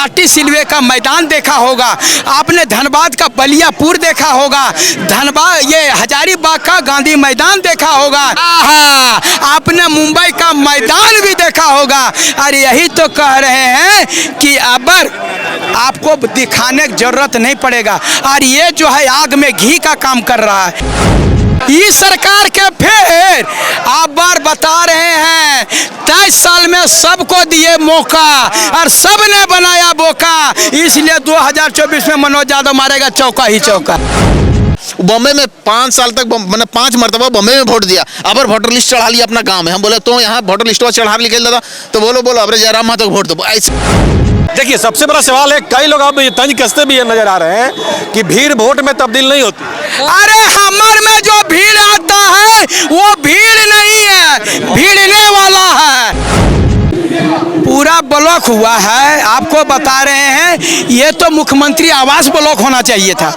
लाटी सिलवे का मैदान देखा होगा, आपने धनबाद का बलियापुर देखा होगा, धनबाद ये हजारीबाग का गांधी मैदान देखा होगा, आपने मुंबई का मैदान भी देखा होगा। और यही तो कह रहे हैं कि अब आपको दिखाने की जरूरत नहीं पड़ेगा। और ये जो है आग में घी का काम कर रहा है। इस सरकार के फिर आप बार बता रहे हैं 23 साल में सबको दिए मौका और सब ने बनाया बोका, इसलिए 2024 में मनोज यादव मारेगा चौका ही चौका। बॉम्बे में 5 साल तक मैंने 5 मरतबा बॉम्बे में वोट दिया। अब वोटर लिस्ट चढ़ा लिया अपना गांव में। हम बोले तो यहाँ वोटर लिस्ट चढ़ा लिखे दादा, तो बोलो अब जयराम माता को वोट दो। देखिए सबसे बड़ा सवाल है, कई लोग अब तंज कसते भी नजर आ रहे हैं कि भीड़ वोट में तब्दील नहीं होती। अरे हमर में जो भीड़ आता है वो भीड़ नहीं है, भीड़ने वाला है। पूरा ब्लॉक हुआ है, आपको बता रहे हैं। ये तो मुख्यमंत्री आवास ब्लॉक होना चाहिए था,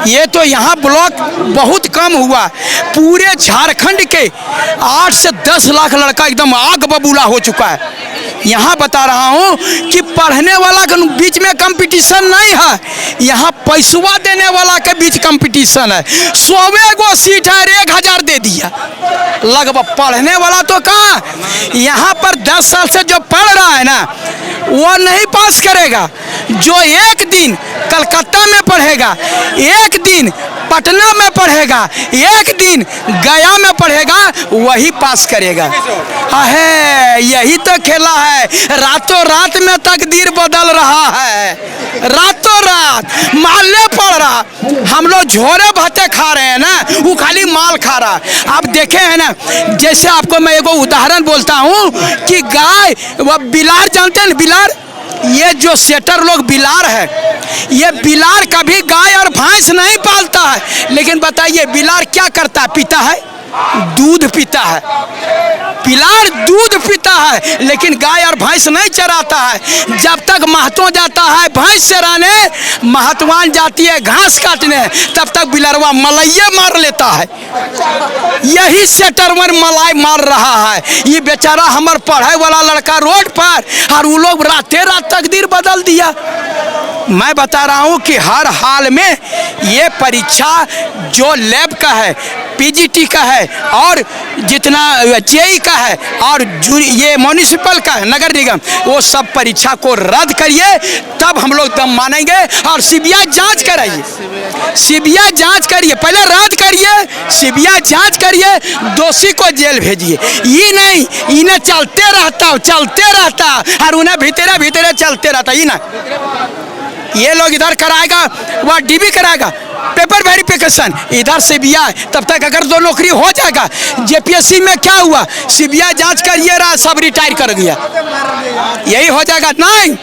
ये तो यहाँ ब्लॉक बहुत कम हुआ। पूरे झारखंड के 8 से 10 लाख लड़का एकदम आग बबूला हो चुका है। यहाँ बता रहा हूँ कि पढ़ने वाला के बीच में कंपटीशन नहीं है, यहाँ पैसवा देने वाला के बीच कंपटीशन है। 100 गो सीट है, 1000 दे दिया लगभग। पढ़ने वाला तो कहाँ, यहाँ पर 10 साल से जो पढ़ रहा है ना वो नहीं पास करेगा। जो एक दिन कलकत्ता में पढ़ेगा, एक दिन पटना में पढ़ेगा, एक दिन गया में पढ़ेगा, वही पास करेगा। है यही तो खेला है। रातों रात में तकदीर बदल रहा है, रातों रात माले पड़ रहा। हम लोग झोरे भाते खा रहे हैं ना, वो खाली माल खा रहा। आप देखे हैं ना, जैसे आपको मैं एगो उदाहरण बोलता हूँ कि गाय वह बिलार जानते हैं, बिलार, ये जो सेटर लोग बिलार है, ये बिलार कभी गाय और भैंस नहीं पालता है। लेकिन बताइए बिलार क्या करता है, पीता है, दूध पीता है। बिलार दूध पीता है, लेकिन गाय और भैंस नहीं चराता है। जब तक महतो जाता है भैंस चराने, महतवान जाती है घास काटने, तब तक बिलरवा मलैया मार लेता है। यही सेटरवर मलाई मार रहा है। ये बेचारा हमार पढ़े वाला लड़का रोड पर, और वो लोग रातें रात तकदीर बदल दिया। मैं बता रहा हूँ कि हर हाल में ये परीक्षा जो लैब का है, पीजीटी का है, और जितना जेई का है, और ये म्युनिसिपल का है, नगर निगम, वो सब परीक्षा को रद्द करिए, तब हम लोग दम मानेंगे। और सीबीआई जांच कराइए, सीबीआई जांच करिए, पहले रद्द करिए, सीबीआई जांच करिए, दोषी को जेल भेजिए। ये नहीं इन्हें चलते रहता और उन्हें भीतरे भीतरे चलते रहता। ये ना ये लोग इधर कराएगा, वह डीबी कराएगा, पेपर वेरिफिकेशन, इधर सीबीआई। तब तक अगर दो नौकरी हो जाएगा। जेपीएससी में क्या हुआ, सीबीआई जांच करिए रहा, सब रिटायर कर गया, यही हो जाएगा। नहीं,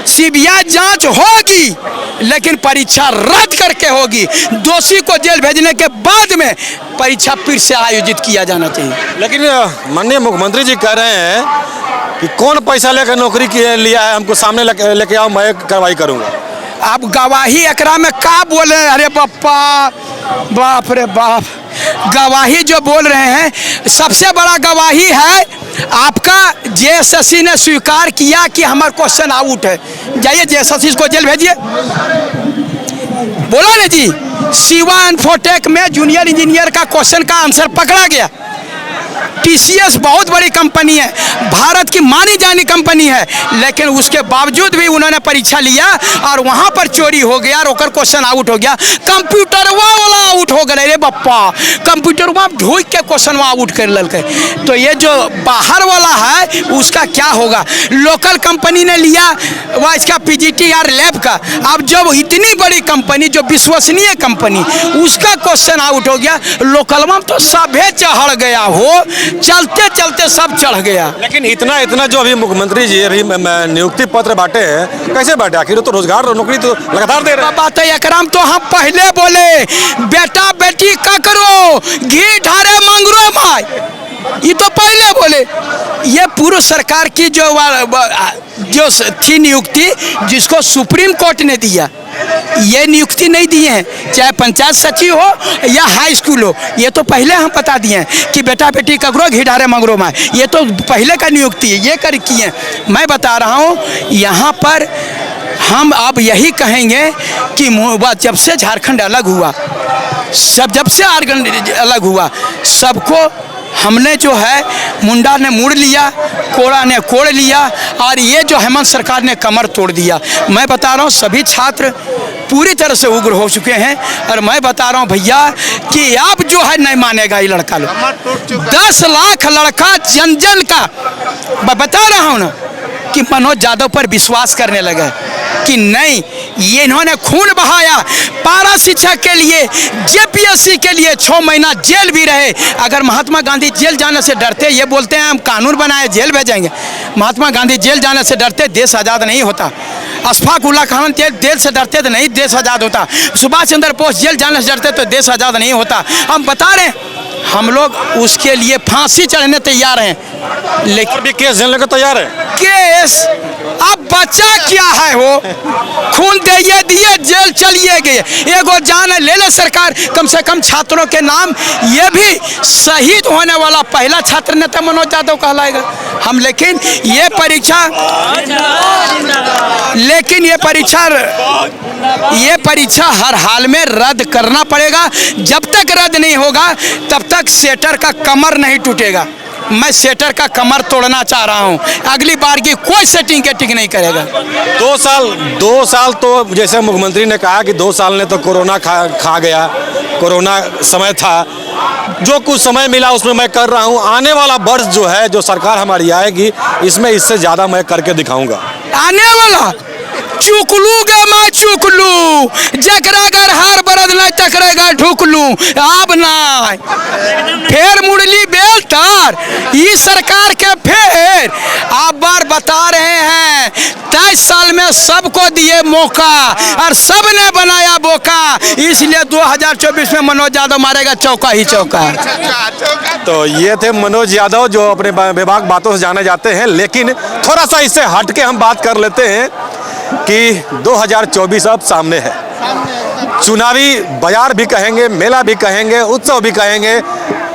सीबीआई जांच होगी, लेकिन परीक्षा रद्द करके होगी। दोषी को जेल भेजने के बाद में परीक्षा फिर से आयोजित किया जाना चाहिए। लेकिन माननीय मुख्यमंत्री जी कह रहे हैं कि कौन पैसा लेकर नौकरी लिया है, हमको सामने लेके आओ, मैं कार्रवाई करूँगा। आप गवाही एकरा में का बोले, अरे बापा, बाप रे बाप, गवाही जो बोल रहे हैं, सबसे बड़ा गवाही है आपका जेएसएससी ने स्वीकार किया कि हमारा क्वेश्चन आउट है। जाइए जेएसएससी को जेल भेजिए। बोला ना जी, शिवा इन्फोटेक में जूनियर इंजीनियर का क्वेश्चन का आंसर पकड़ा गया। टीसीएस बहुत बड़ी कंपनी है, भारत की मानी जानी कंपनी है, लेकिन उसके बावजूद भी उन्होंने परीक्षा लिया और वहां पर चोरी हो गया और ओकर क्वेश्चन आउट हो गया। कंप्यूटरवा वाला आउट हो गए रे बप्पा, कंप्यूटरवा ढूंढ के क्वेश्चन आउट कर ललके। तो ये जो बाहर वाला है उसका क्या होगा। लोकल कंपनी ने लिया वह इसका पीजीटीआर लैब का। अब जब इतनी बड़ी कंपनी जो विश्वसनीय कंपनी, उसका क्वेश्चन आउट हो गया, लोकलवा तो सभे चढ़ गया हो, चलते चलते सब चढ़ गया। लेकिन इतना जो अभी मुख्यमंत्री जी अभी नियुक्ति पत्र बांटे हैं, कैसे बांटे, आखिर तो रोजगार और नौकरी तो लगातार दे रहे हैं। बात है एकराम, तो हम पहले बोले बेटा बेटी ककरो घी ढारे मंगरो माई, ये तो पहले बोले। ये पूर्व सरकार की जो थी नियुक्ति, जिसको सुप्रीम कोर्ट ने दिया, ये नियुक्ति नहीं दिए हैं, चाहे पंचायत सचिव हो या हाई स्कूल हो। ये तो पहले हम बता दिए हैं कि बेटा बेटी ककरो घी ढारे मंगरो माई, ये तो पहले का नियुक्ति है, ये कर किए। मैं बता रहा हूँ यहाँ पर हम अब यही कहेंगे कि जब से झारखंड अलग हुआ, जब से झारखंड अलग हुआ, सबको हमने जो है मुंडा ने मुड़ लिया, कोड़ा ने कोड़ लिया, और ये जो हेमंत सरकार ने कमर तोड़ दिया। मैं बता रहा हूँ सभी छात्र पूरी तरह से उग्र हो चुके हैं, और मैं बता रहा हूँ भैया कि अब जो है नहीं मानेगा ये लड़का लोग। 10 लाख लड़का जन जन का बता रहा हूँ ना कि मनोज यादव पर विश्वास करने लगे कि नहीं, ये इन्होंने खून बहाया पारा शिक्षा के लिए, जेपीएससी के लिए 6 महीना जेल भी रहे। अगर महात्मा गांधी जेल जाने से डरते, ये बोलते हैं हम कानून बनाए जेल भेजेंगे, महात्मा गांधी जेल जाने से डरते देश आज़ाद नहीं होता। अशफाक उल्ला खान जेल से डरते तो नहीं देश आज़ाद होता। सुभाष चंद्र बोस जेल जाने से डरते तो देश आज़ाद नहीं होता। हम बता रहे हैं हम लोग उसके लिए फांसी चढ़ने तैयार हैं, लेकिन भी केस झेलने को तैयार है। केस अब बचा क्या है, वो खून दिए दिए जेल चलिए गए, एगो जान ले ले सरकार कम से कम छात्रों के नाम। ये भी शहीद होने वाला पहला छात्र नेता मनोज यादव कहलाएगा हम। लेकिन ये परीक्षा हर हाल में रद्द करना पड़ेगा। जब तक रद्द नहीं होगा तब तक सेटर का कमर नहीं टूटेगा। मैं सेटर का कमर तोड़ना चाह रहा हूं, अगली बार की कोई सेटिंग के टिक नहीं करेगा। 2 साल तो जैसे मुख्यमंत्री ने कहा कि 2 साल ने तो कोरोना खा गया, कोरोना समय था, जो कुछ समय मिला उसमें मैं कर रहा हूं। आने वाला वर्ष जो है, जो सरकार हमारी आएगी, इसमें इससे ज़्यादा मैं करके दिखाऊंगा। आने वाला चुकलू गे मैं चुकलू, जकरा घर हर बरद नहीं चकरेगा ढुकलू, अब ना फिर मुरली बेल तार इस सरकार के फिर आप बार बता रहे हैं 23 साल में सबको दिए मौका और सबने बनाया बोका, इसलिए 2024 में मनोज यादव मारेगा चौका ही चौका। तो ये थे मनोज यादव जो अपने बेबाक बातों से जाने जाते हैं। लेकिन थोड़ा सा इससे हट के हम बात कर लेते हैं कि 2024 अब सामने है। चुनावी बाजार भी कहेंगे, मेला भी कहेंगे, उत्सव भी कहेंगे,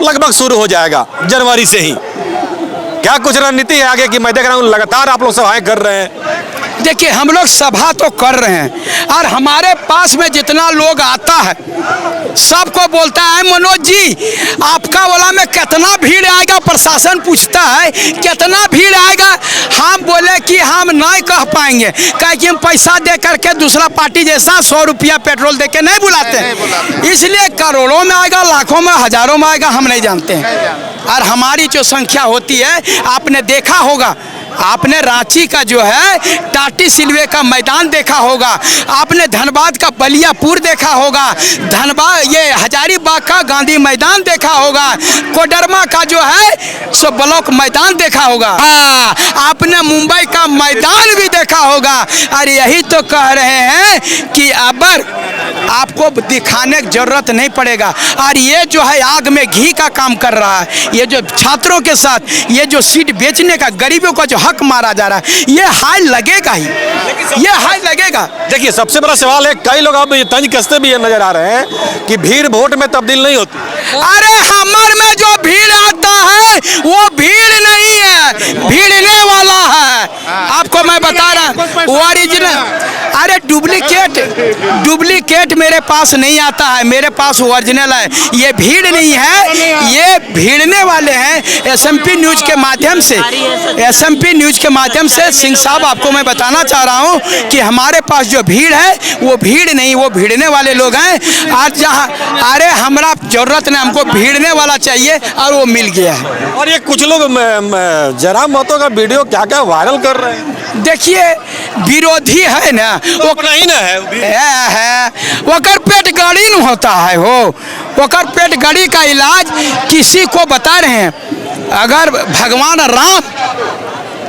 लगभग शुरू हो जाएगा जनवरी से ही। क्या कुछ रणनीति है आगे की? मैं देख रहा हूँ लगातार आप लोग सभाएं कर रहे हैं। देखिए हम लोग सभा तो कर रहे हैं, और हमारे पास में जितना लोग आता है सबको बोलता है मनोज जी आपका वाला में कितना भीड़ आएगा, प्रशासन पूछता है कितना भीड़ आएगा। हम बोले कि हम नहीं कह पाएंगे, क्योंकि हम पैसा दे करके दूसरा पार्टी जैसा 100 रुपया पेट्रोल दे के नहीं बुलाते हैं, इसलिए करोड़ों में आएगा, लाखों में, हजारों में आएगा, हम नहीं जानते हैं। और हमारी जो संख्या होती है आपने देखा होगा, आपने रांची का जो है टाटी सिलवे का मैदान देखा होगा, आपने धनबाद का बलियापुर देखा होगा, धनबाद ये हजारीबाग का गांधी मैदान देखा होगा, कोडरमा का जो है सो ब्लॉक मैदान देखा होगा, हाँ आपने मुंबई का मैदान भी देखा होगा। और यही तो कह रहे हैं कि अब आपको दिखाने की जरूरत नहीं पड़ेगा। और ये जो है आग में घी का काम कर रहा है, ये जो छात्रों के साथ ये जो सीट बेचने का, गरीबों का जो हक मारा जा रहा है, ये हाय लगेगा ही, ये हाय लगेगा। देखिए सबसे बड़ा सवाल है, कई लोग अब ये तंज कसते भी ये नजर आ रहे हैं कि भीड़ वोट में तब्दील नहीं होती। अरे हमर में जो भीड़ आता है वो भीड़ नहीं है, भीड़ने वाला है। आपको मैं बता रहा हूँ ओरिजिनल, अरे डुप्लीकेट मेरे पास नहीं आता है, मेरे पास ओरिजिनल है। ये भीड़ नहीं है, ये भीड़ने वाले हैं। एसएमपी न्यूज के माध्यम से सिंह साहब आपको मैं बताना चाह रहा हूँ कि हमारे पास जो भीड़ है वो भीड़ नहीं, वो भीड़ने वाले लोग हैं। आज जहाँ अरे हमारा जरूरत नहीं, हमको भीड़ने वाला चाहिए और वो मिल गया है। और ये कुछ लोग जयराम महतो का वीडियो क्या क्या वायरल कर रहे हैं। देखिए विरोधी है ना, वो नहीं ना है वकर पेट गाड़ी न होता है, वकर पेट गाड़ी का इलाज किसी को बता रहे हैं। अगर भगवान राम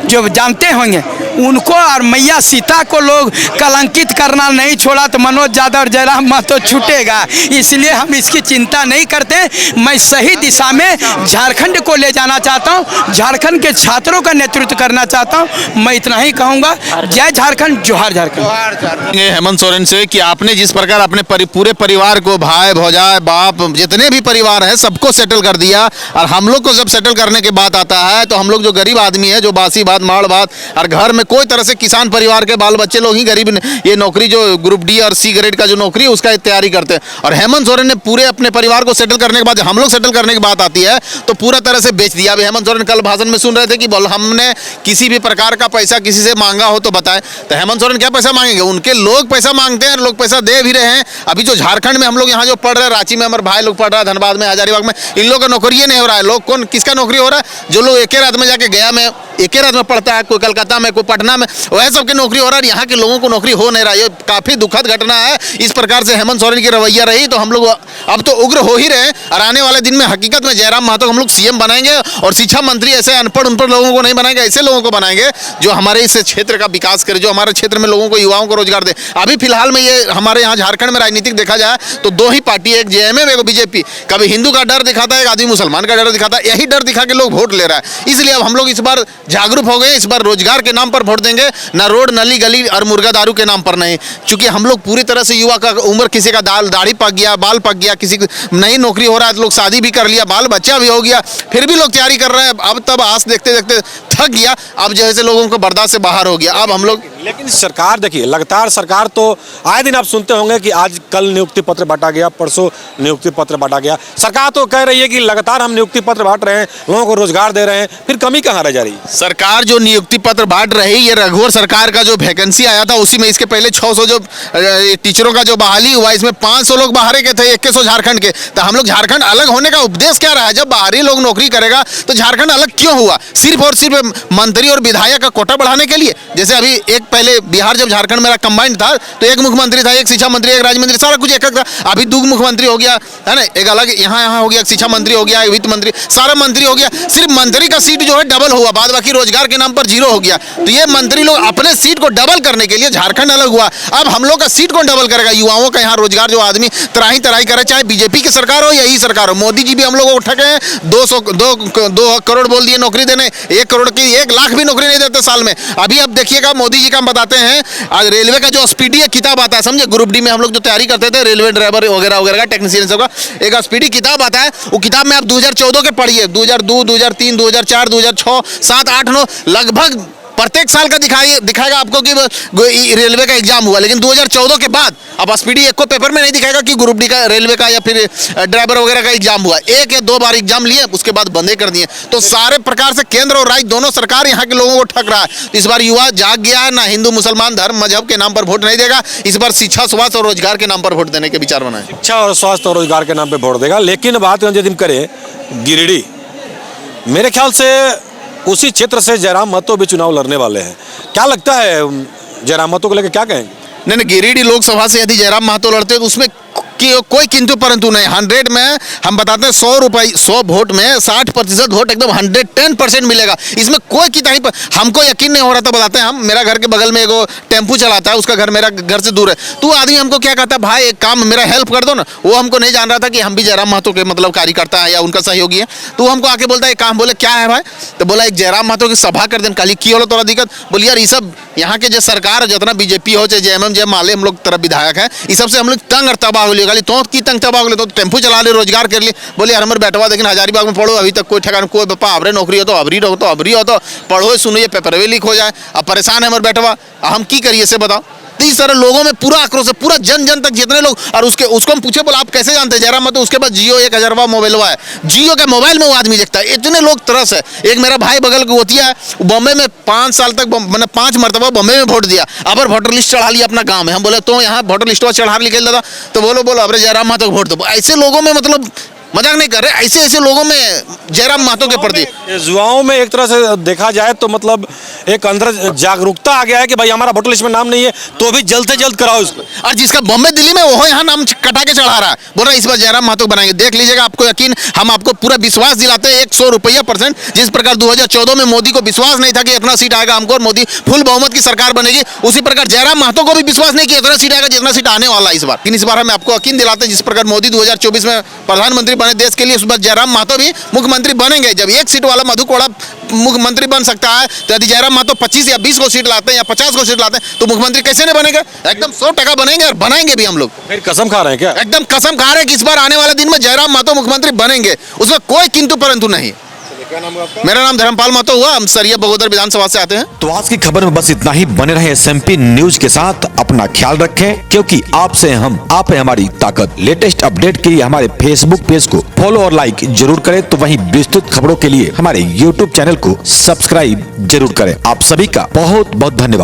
जो जानते होंगे उनको और मैया सीता को लोग कलंकित करना नहीं छोड़ा तो मनोज यादव और जयराम महतो छूटेगा, इसलिए हम इसकी चिंता नहीं करते। मैं सही दिशा में झारखंड को ले जाना चाहता हूं, झारखंड के छात्रों का नेतृत्व करना चाहता हूं। मैं इतना ही कहूंगा, जय झारखंड, जोहार झारखंड। हेमंत सोरेन से कि आपने जिस प्रकार अपने पूरे परिवार को, भाई भौजाई बाप जितने भी परिवार है सबको सेटल कर दिया, और हम लोग को जब सेटल करने की बात आता है तो हम लोग जो गरीब आदमी है, जो बासी भात माड़ भात, और घर में कोई तरह से किसान परिवार के बाल बच्चे लोग ही गरीब ये नौकरी जो ग्रुप डी और सी ग्रेड का जो नौकरी है उसका तैयारी करते हैं। और हेमंत सोरेन ने पूरे अपने परिवार को सेटल करने के बाद हम लोग सेटल करने की बात आती है तो पूरा तरह से बेच दिया। अभी हेमंत सोरेन कल भाषण में सुन रहे थे कि हमने किसी भी प्रकार का पैसा किसी से मांगा हो तो बताएं। तो हेमंत सोरेन क्या पैसा मांगेंगे? उनके लोग पैसा मांगते हैं, लोग पैसा दे भी रहे हैं। अभी जो झारखंड में हम लोग यहाँ जो पढ़ रहे हैं, रांची में हमारे भाई लोग पढ़ रहा है, धनबाद में, हजारीबाग में, इन लोगों का नौकरी नहीं हो रहा है। लोग कौन किसका नौकरी हो रहा है? जो लोग एक ही रात में जाके गया में एक ही रात में पढ़ता है, कोई कलकत्ता में, कोई पटना में, वह सबकी नौकरी हो रहा है। यहाँ के लोगों को नौकरी हो नहीं रहा है। ये काफी दुखद घटना है। इस प्रकार से हेमंत सोरेन की रवैया रही तो हम लोग अब तो उग्र हो ही रहे। और आने वाले दिन में हकीकत में जयराम महतो हम लोग सीएम बनाएंगे और शिक्षा मंत्री ऐसे अनपढ़ उनपढ़ लोगों को नहीं बनाएंगे, ऐसे लोगों को बनाएंगे जो हमारे इस क्षेत्र का विकास करे, जो हमारे क्षेत्र में लोगों को, युवाओं को रोजगार दे। अभी फिलहाल में ये हमारे यहाँ झारखंड में राजनीतिक देखा जाए तो दो ही पार्टी, एक जेएमएम एक बीजेपी। कभी हिंदू का डर दिखाता है, एक आदमी मुसलमान का डर दिखाता है। यही डर दिखा के लोग वोट ले रहा है। इसलिए अब हम लोग इस बार जागरूक हो गए। इस बार रोजगार के नाम पर वोट देंगे, ना रोड नली गली और मुर्गा दारू के नाम पर नहीं। चूंकि हम लोग पूरी तरह से युवा का उम्र, किसी का दाढ़ी पक गया, बाल पक गया, किसी को नई नौकरी हो रहा है, लोग शादी भी कर लिया, बाल बच्चा भी हो गया, फिर भी लोग तैयारी कर रहे हैं। अब तब आस देखते देखते थक गया। अब जैसे लोगों को बर्दाश्त से बाहर हो गया। अब हम लोग, लेकिन सरकार देखिए, लगातार सरकार तो आए दिन आप सुनते होंगे कि आज कल नियुक्ति पत्र बांटा गया, परसों नियुक्ति पत्र बांटा गया। सरकार तो कह रही है कि लगातार हम नियुक्ति पत्र बांट रहे हैं, लोगों को रोजगार दे रहे हैं, फिर कमी कहाँ रह जा रही है? सरकार जो नियुक्ति पत्र बांट रही, ये रघुवर सरकार का जो वैकेंसी आया था उसी में, इसके पहले 600 जो टीचरों का जो बहाली हुआ, इसमें 500 लोग बाहर के थे, 2100 झारखंड के। तो हम लोग झारखंड अलग होने का उपदेश क्या रहा है? जब बाहरी लोग नौकरी करेगा तो झारखंड अलग क्यों हुआ? सिर्फ और सिर्फ मंत्री और विधायक का कोटा बढ़ाने के लिए? जैसे अभी एक पहले बिहार जब झारखंड मेरा कंबाइंड था तो एक मुख्यमंत्री था, एक शिक्षा मंत्री, एक राज्य मंत्री, सारा कुछ एक था। अभी दो मुख्यमंत्री हो गया है ना, एक अलग यहाँ हो गया, शिक्षा मंत्री हो गया, वित्त मंत्री, सारा मंत्री हो गया। सिर्फ मंत्री का सीट जो है डबल हुआ, बाद बाकी रोजगार के नाम पर जीरो हो गया। तो ये मंत्री लोग अपने सीट को डबल करने के लिए झारखंड अलग हुआ। अब हम लोग का सीट कौन डबल करेगा? युवाओं का यहाँ रोजगार, जो आदमी तराही तराही करे, चाहे बीजेपी की सरकार हो यही सरकार हो। मोदी जी भी हम लोग को उठा गए, 2 करोड़ बोल दिए नौकरी देने, 1 करोड़ की 1 लाख भी नौकरी नहीं देते साल में। अभी अब देखिएगा मोदी जी का हम बताते हैं, आज रेलवे का जो स्पीडी किताब आता है, समझे, ग्रुप डी में हम लोग जो तैयारी करते थे, रेलवे ड्राइवर वगैरह वगैरह का, टेक्नीशियन सबका एक स्पीडी किताब आता है। वो किताब में आप 2014 के पढ़िए, 2002, 2003, 2004, 2006, 7, 8, 9 लगभग प्रत्येक साल का दिखाएगा आपको कि रेलवे का एग्जाम हुआ। लेकिन 2014 के बाद अब स्पीडी एक को पेपर में नहीं दिखाएगा कि ग्रुप डी का, रेलवे का या फिर ड्राइवर वगैरह का एग्जाम हुआ। 1 या 2 बार एग्जाम लिए, उसके बाद बंदे कर दिए। तो सारे प्रकार से केंद्र और राज्य दोनों सरकार यहाँ के लोगों को ठग रहा है। तो इस बार युवा जाग गया है, ना हिंदू मुसलमान धर्म मजहब के नाम पर वोट नहीं देगा। इस बार शिक्षा, स्वास्थ्य और रोजगार के नाम पर वोट देने के विचार बनाए। शिक्षा और स्वास्थ्य और रोजगार के नाम पे वोट देगा। लेकिन बात यदि हम करें गिरिडीह, मेरे ख्याल से उसी क्षेत्र से जयराम महतो भी चुनाव लड़ने वाले हैं। क्या लगता है जयराम महतो को लेकर क्या कहेंगे? नहीं, गिरिडीह लोकसभा से यदि जयराम महतो लड़ते तो उसमें कोई किंतु परंतु नहीं। 100 में हम बताते हैं 100 वोट में 60% वोट एकदम 110% मिलेगा। इसमें कोई किताही पर हमको यकीन नहीं हो रहा था। बताते हैं हम, मेरा घर के बगल में एक टेम्पू चलाता है, उसका घर मेरा घर से दूर है। तो आदमी हमको क्या कहता है, भाई एक काम मेरा हेल्प कर दो ना। वो हमको नहीं जान रहा था कि हम भी जयराम महतो के मतलब कार्यकर्ता है या उनका सहयोगी है। तो हमको आके बोलता है एक काम, बोले क्या है भाई? तो बोला एक जयराम महतो की सभा कर दें। काली की हो तोरा दिक्कत? बोली यार ये सब यहाँ के जो सरकार, जितना बीजेपी हो चाहे जेएमएम जय माले, हम लोग तरफ विधायक है, इस सबसे हम लोग तंग और तबाह हो लिया। तो की तंग तबाह हो गए, तो टेम्पू चला ले, रोजगार कर लिए। बोले यार हमारे बैठवा, लेकिन हजारीबाग में पढ़ो, अभी तक कोई ठिकाना, कोई पापा अबरे नौकरी हो तो अबरी हो तो अबरी हो तो पढ़ो, सुनो, ये पेपर भी लीक हो जाए। अब परेशान है हमारे बैठवा, हम की करिए से बताओ। तो इस तरह लोगों में पूरा आक्रोश है, पूरा जन जन तक जितने लोग। और उसको हम पूछे, बोला आप कैसे जानते हैं जयराम महतो? उसके बाद जियो 1000 मोबाइल है, जियो के मोबाइल में वो आदमी देखता है। इतने लोग तरस है। एक मेरा भाई बगल की होतिया है, बॉम्बे में 5 साल तक, मैंने 5 मरतबा बॉम्बे में वोट दिया, अब वोटर लिस्ट चढ़ा लिया अपना गाँव में। हम बोले तो यहाँ वोटर लिस्ट चढ़ा निकल दादा, तो बोलो अब जयराम महतो को वोट दो। ऐसे लोगों में, मतलब मजाक नहीं कर रहे, ऐसे ऐसे लोगों में जयराम महतो के प्रति, युवाओं में एक तरह से देखा जाए तो मतलब एक अंदर जागरूकता आ गया है कि भाई हमारा वोटर लिस्ट में नाम नहीं है तो भी जल्द से जल्द कराओ इसको। और जिसका बॉम्बे दिल्ली में वो यहाँ नाम कटा के चढ़ा रहा है, बोल रहा है इस बार जयराम महतो बनाएंगे। देख लीजिएगा, आपको यकीन, हम आपको पूरा विश्वास दिलाते हैं 100% जिस प्रकार 2014 में मोदी को विश्वास नहीं था कि इतना सीट आएगा हमको और मोदी फुल बहुमत की सरकार बनेगी, उसी प्रकार जयराम महतो को भी विश्वास नहीं कि इतना सीट आएगा जितना सीट आने वाला है इस बार। लेकिन इस बार हम आपको यकीन दिलाते हैं, जिस प्रकार मोदी 2024 में प्रधानमंत्री बने देश के लिए, उस बार जयराम महतो भी मुख्यमंत्री बनेंगे। जब 1 सीट वाला मधु कोड़ा मुख्यमंत्री बन सकता है, तो यदि जयराम महतो 25 या 20 को सीट लाते हैं या 50 को सीट लाते हैं तो मुख्यमंत्री कैसे नहीं बनेगा? एकदम 100% बनेंगे और बनाएंगे भी हम लोग। फिर कसम खा रहे हैं क्या? एकदम कसम खा रहे हैं कि इस बार आने वाले दिन में जयराम महतो मुख्यमंत्री बनेंगे, उसमें कोई किंतु परंतु नहीं। क्या नाम है आपका? मेरा नाम धर्मपाल महतो हुआ, हम सरिया बगोदर विधानसभा से आते हैं। तो आज की खबर में बस इतना ही। बने रहे SMP न्यूज के साथ, अपना ख्याल रखें, क्योंकि आपसे हम, आप है हमारी ताकत। लेटेस्ट अपडेट के लिए हमारे फेसबुक पेज को फॉलो और लाइक जरूर करें, तो वहीं विस्तृत खबरों के लिए हमारे YouTube चैनल को सब्सक्राइब जरूर करें। आप सभी का बहुत बहुत धन्यवाद।